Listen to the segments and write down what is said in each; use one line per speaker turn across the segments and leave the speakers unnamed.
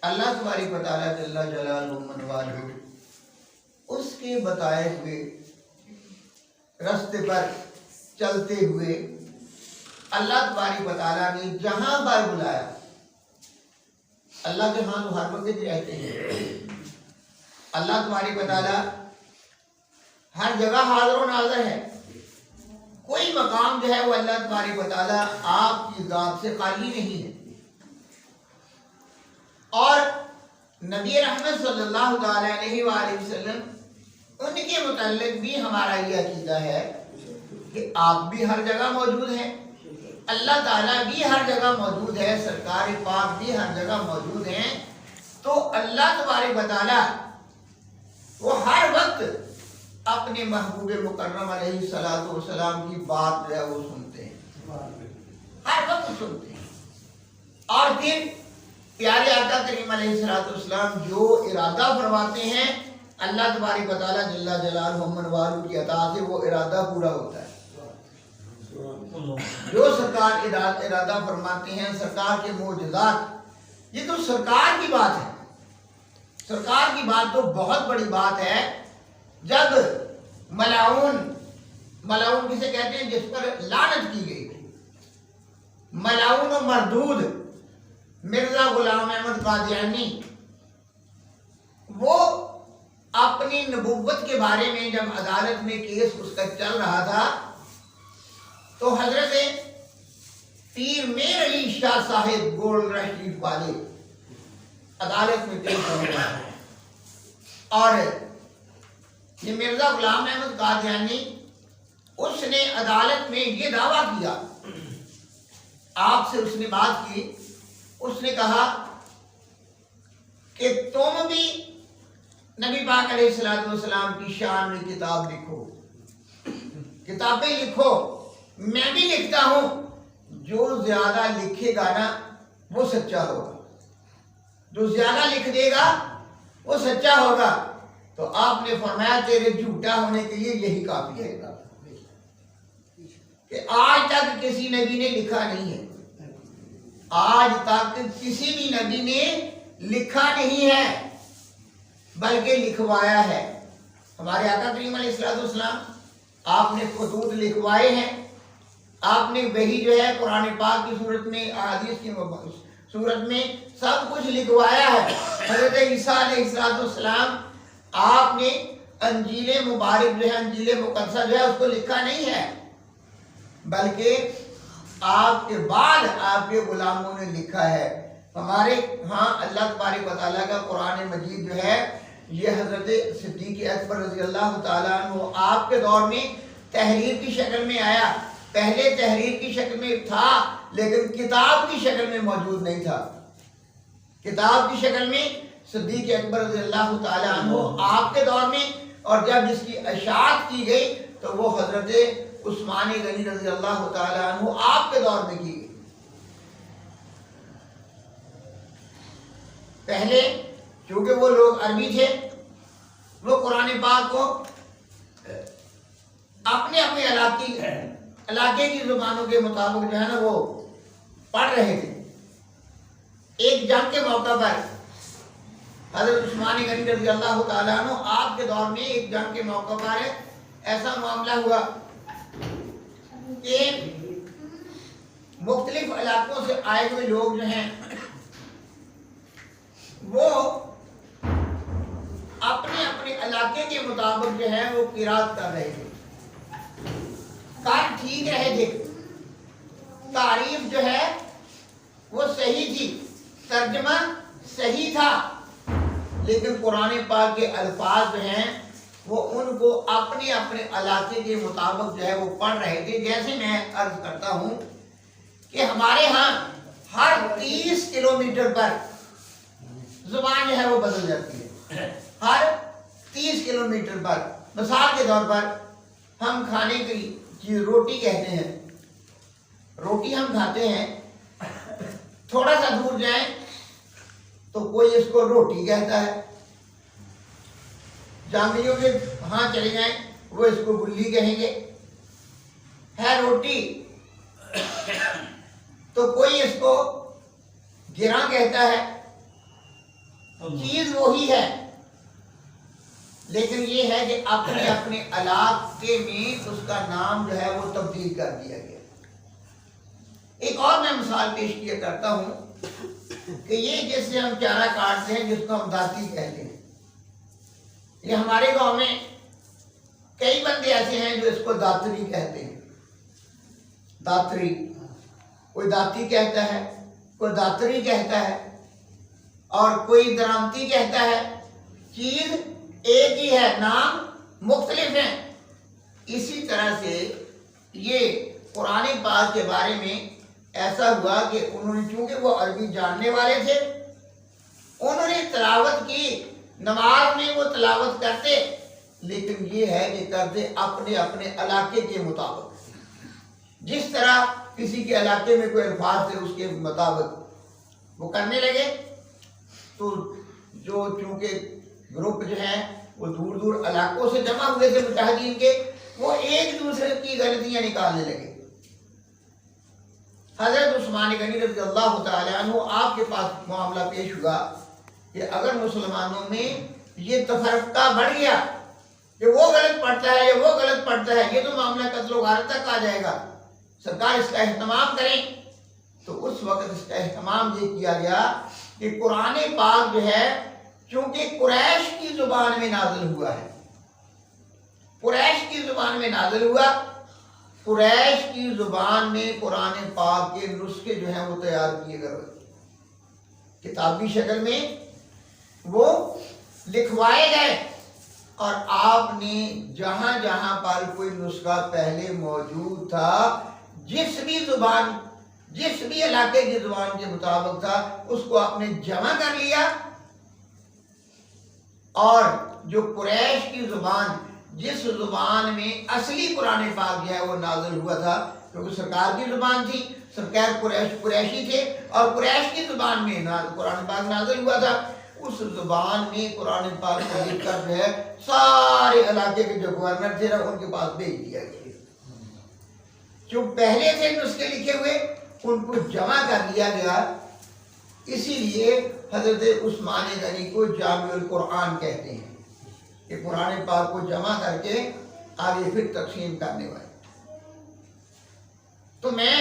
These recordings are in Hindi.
अल्लाह तबारक व तआला जल्ला जलालुहु मन वालहु उसके बताए हुए रास्ते पर चलते हुए अल्लाह तबारक व तआला ने जहां पर बुलाया, अल्लाह के हाथ हर वक्त रहते हैं। अल्लाह तबारक व तआला हर जगह हाज़िर नाज़िर है। कोई मकाम जो है वो अल्लाह तबारक व तआला आपकी ज़ात से खाली नहीं है। और नबी रहमत सल्लल्लाहु अलैहि वसल्लम उनके मुताल्लिक भी हमारा ये अकीदा है कि आप भी हर जगह मौजूद हैं, अल्लाह ताला भी हर जगह मौजूद है, सरकार पाक भी हर जगह मौजूद हैं। तो अल्लाह तबारक व तआला वो हर वक्त अपने महबूब मुकर्रम अलैहिस्सलातु वस्सलाम की बात जो है वो सुनते हैं, हर वक्त सुनते हैं। और फिर प्यारे आका करीम अलैहिस्सलातु वस्सलाम जो इरादा फरमाते हैं अल्लाह तबारक व तआला जल्ला जलालुहु मन वालहु की अता से वो इरादा पूरा होता है। जो सरकार इरादा फरमाते हैं, सरकार के मोजज़ात, ये तो सरकार की बात है। सरकार की बात तो बहुत बड़ी बात है। जब मलाउन किसे कहते हैं? जिस पर लानत की गई, मलाउन और मरदूद मिर्जा गुलाम अहमद कादियानी, वो अपनी नबुव्वत के बारे में जब अदालत में केस उसका चल रहा था तो हजरत पीर मेर अली शाह साहिब गोल्ड शरीफ वाले अदालत में पेश होने वाले हैं। और ये मिर्जा गुलाम अहमद कादियानी उसने अदालत में ये दावा किया, आपसे उसने बात की, उसने कहा कि तुम भी नबी पाक अलैहिस्सलातु वस्सलाम की शान में किताब लिखो, किताबें लिखो, मैं भी लिखता हूं। जो ज्यादा लिखेगा ना वो सच्चा होगा, जो ज्यादा लिख देगा वो सच्चा होगा। तो आपने फरमाया तेरे झूठा होने के लिए यही काफी है कि आज तक किसी नबी ने लिखा नहीं है, आज तक किसी भी नबी ने लिखा नहीं है बल्कि लिखवाया है। हमारे आका करीम अलैहिस्सलातु वस्सलाम आपने खुतूत लिखवाए हैं, आपने वही जो है कुरान पाक की सूरत में, अहादीस की सूरत में सब कुछ लिखवाया है। हज़रत ईसा अलैहिस्सलातु वस्सलाम आपने अंजील मुबारक जो है, अंजील मुक़द्दसा जो है उसको लिखा नहीं है, बल्कि आपके बाद आपके गुलामों ने लिखा है। हमारे हाँ अल्लाह तबारक व तआला का कुरान मजीद जो है ये हज़रत सिद्दीक़ अकबर रज़ी अल्लाह तआला अन्हु आपके दौर में तहरीर की शक्ल में आया। पहले तहरीर की शक्ल में था लेकिन किताब की शक्ल में मौजूद नहीं था। किताब की शक्ल में सिद्दीक़ अकबर रज़ी अल्लाह तआला अन्हु आपके दौर में, और जब इसकी अशात की गई तो वो हज़रत उस्मान गनी रज़ी अल्लाह तआला अन्हु आपके दौर में की गई। पहले क्योंकि वो लोग अरबी थे, वो कुरान पाक को अपने अपने इलाके की जुबानों के मुताबिक जो है ना वो पढ़ रहे थे। एक जंग के मौका पर हज़रत उस्मान गनी रज़ी अल्लाह तआला अन्हु आपके दौर में एक जंग के मौका पर ऐसा मामला हुआ कि मुख्तलिफ इलाकों से आए हुए लोग जो हैं वो अपने अपने इलाके के मुताबिक जो है वो किरात कर रहे थे, कर ठीक रहे थे, तारीफ जो है वो सही थी, तर्जमा सही था, लेकिन कुरान पाक के अल्फाज जो हैं वो उनको अपने अपने इलाके के मुताबिक जो है वो पढ़ रहे थे। जैसे मैं अर्ज करता हूँ कि हमारे यहाँ हर 30 किलोमीटर पर जुबान जो है वो बदल जाती है। हर 30 किलोमीटर पर, मिसाल के तौर पर हम खाने की चीज रोटी कहते हैं, रोटी हम खाते हैं, थोड़ा सा दूर जाएं तो कोई इसको रोटी कहता है, जामियों के वहां चले जाएं वो इसको गुल्ली कहेंगे, है रोटी। तो कोई इसको गिरा कहता है, चीज वही है, लेकिन ये है कि अपने अपने इलाके में उसका नाम जो है वो तब्दील कर दिया गया। एक और मैं मिसाल पेश किया करता हूं कि ये जैसे हम चारा काटते हैं जिसको हम दाती कहते हैं, ये हमारे गांव में कई बंदे ऐसे हैं जो इसको दातरी कहते हैं। दातरी, कोई दाती कहता है, कोई दातरी कहता है और कोई दरामती कहता है। चीज एक ही है, नाम मुख्तलिफ है। इसी तरह से ये कुरान पाक के बारे में ऐसा हुआ कि उन्होंने, चूंकि वो अरबी जानने वाले थे, उन्होंने तिलावत की, नमाज में वो तिलावत करते, लेकिन ये है कि करते अपने अपने इलाके के मुताबिक। जिस तरह किसी के इलाके में कोई अल्फाज थे उसके मुताबिक वो करने लगे। तो जो चूंकि ग्रुप जो है वो दूर दूर इलाकों से जमा हुए थे मुजाहिदीन के, वो एक दूसरे की गलतियां निकालने लगे। हजरत उस्मान गनी रज़ी अल्लाह तआला अन्हु आपके पास मामला पेश हुआ कि अगर मुसलमानों में ये तफरका बढ़ गया कि वो गलत पढ़ता है या वो गलत पढ़ता है, ये तो मामला कत्ल गारत तक आ जाएगा, सरकार इसका एहतमाम करें। तो उस वक्त इसका एहतमाम ये किया गया कि कुरान पाक जो है चूंकि कुरैश की जुबान में नाजिल हुआ है, कुरैश की जुबान में नाजिल हुआ, कुरैश की जुबान में कुरान पाक के नुस्खे जो हैं वो तैयार किए गए, किताबी शक्ल में वो लिखवाए गए। और आपने जहां जहां पर कोई नुस्खा पहले मौजूद था, जिस भी जुबान, जिस भी इलाके की जुबान के मुताबिक था, उसको आपने जमा कर लिया। और जो कुरैश की जुबान, जिस जुबान में असली कुरान पाक जो है वो नाजिल हुआ था, क्योंकि सरकार की जुबान थी, सरकार कुरैशी थे और कुरैश की जुबान में कुरान पाक नाजिल हुआ था, उस जुबान में कुरान पाक को लिखकर जो है सारे इलाके के जो गवर्नर थे ना उनके पास भेज दिया गया। जो पहले थे नुस्खे लिखे हुए उनको जमा कर लिया गया। इसीलिए हजरत उस्मान गनी को जामिउल कुरान कहते हैं, कि कुरान पाक को जमा करके आगे फिर तकसीम करने वाले। तो मैं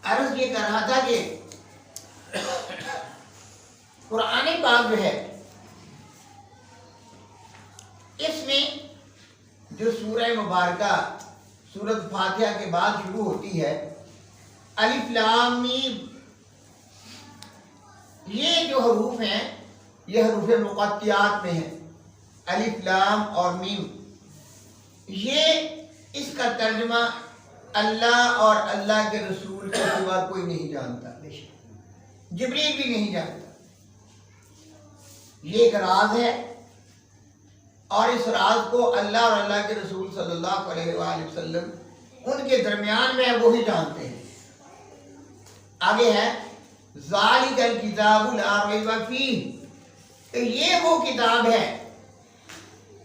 अर्ज ये कर रहा था कि कुरान पाक जो है इसमें जो सूरह मुबारका सूरत फातिहा के बाद शुरू होती है, अलिफ लाम मीम, ये जो हरूफ हैं ये हरूफ मुक़त्तियात में है, अलिफ लाम और मीम। ये इसका तर्जुमा अल्लाह और अल्लाह के रसूल के सिवा कोई नहीं जानता, जिब्रील भी नहीं जानता। ये एक राज है और इस राज को अल्लाह और अल्लाह के रसूल सल्लल्लाहु अलैहि वसल्लम उनके दरमियान में है, वो ही जानते हैं। आगे है ज़ालिकल किताबु ला रैब फीह, तो ये वो किताब है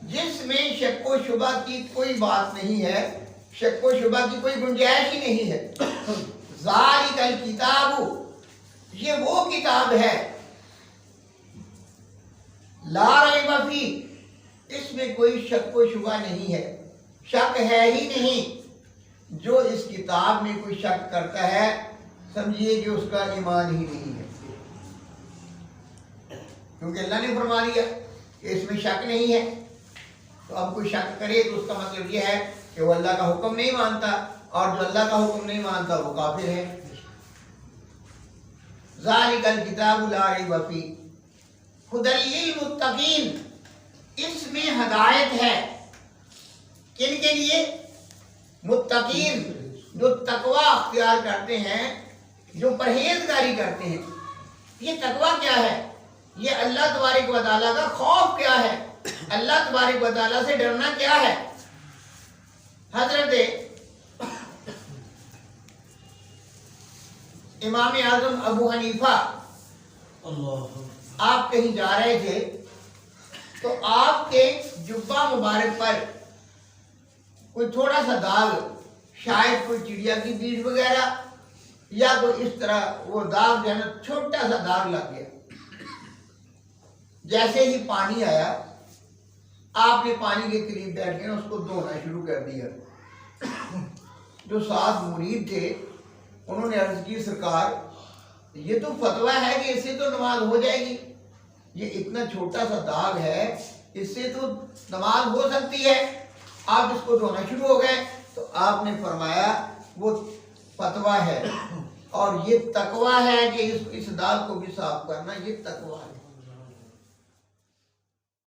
जिसमें शक व शुबा की कोई बात नहीं है, शक व शुबा की कोई गुंजाइश ही नहीं है। ज़ालिकल किताबु, ये वो किताब है, ला रैब फीह, इसमें कोई शक व शुबा नहीं है, शक है ही नहीं। जो इस किताब में कोई शक करता है समझिए कि उसका ईमान ही नहीं है, क्योंकि अल्लाह ने फरमा दिया कि इसमें शक नहीं है। तो अब कोई शक करे तो उसका मतलब यह है कि वो अल्लाह का हुक्म नहीं मानता, और जो अल्लाह का हुक्म नहीं मानता वो काफिर है। ज़ालिकल किताबु ला रैब फीह हुदल लिल मुत्तकीन, इसमें हदायत है किन के लिए? मुत्तकीन, जो तकवा अख्तियार करते हैं, जो परहेजगारी करते हैं। ये तकवा क्या है? ये अल्लाह तबारक व तआला का खौफ क्या है? अल्लाह तबारक व तआला से डरना क्या है? हजरत इमाम आजम अबू हनीफा आप कहीं जा रहे थे तो आपके जुब्बा मुबारक पर कोई थोड़ा सा दाग, शायद कोई चिड़िया की बीज वगैरह या तो इस तरह वो दाग जो है ना छोटा सा दाग लग गया, जैसे ही पानी आया आपने पानी के करीब बैठ के ना उसको धोना शुरू कर दिया। जो साथ मुरीद थे उन्होंने अर्ज की सरकार ये तो फतवा है कि इससे तो नमाज हो जाएगी, ये इतना छोटा सा दाग है इससे तो नमाज हो सकती है, आप इसको धोना शुरू हो गए। तो आपने फरमाया वो फतवा है और ये तकवा है कि इस दाग को भी साफ करना, ये तकवा है।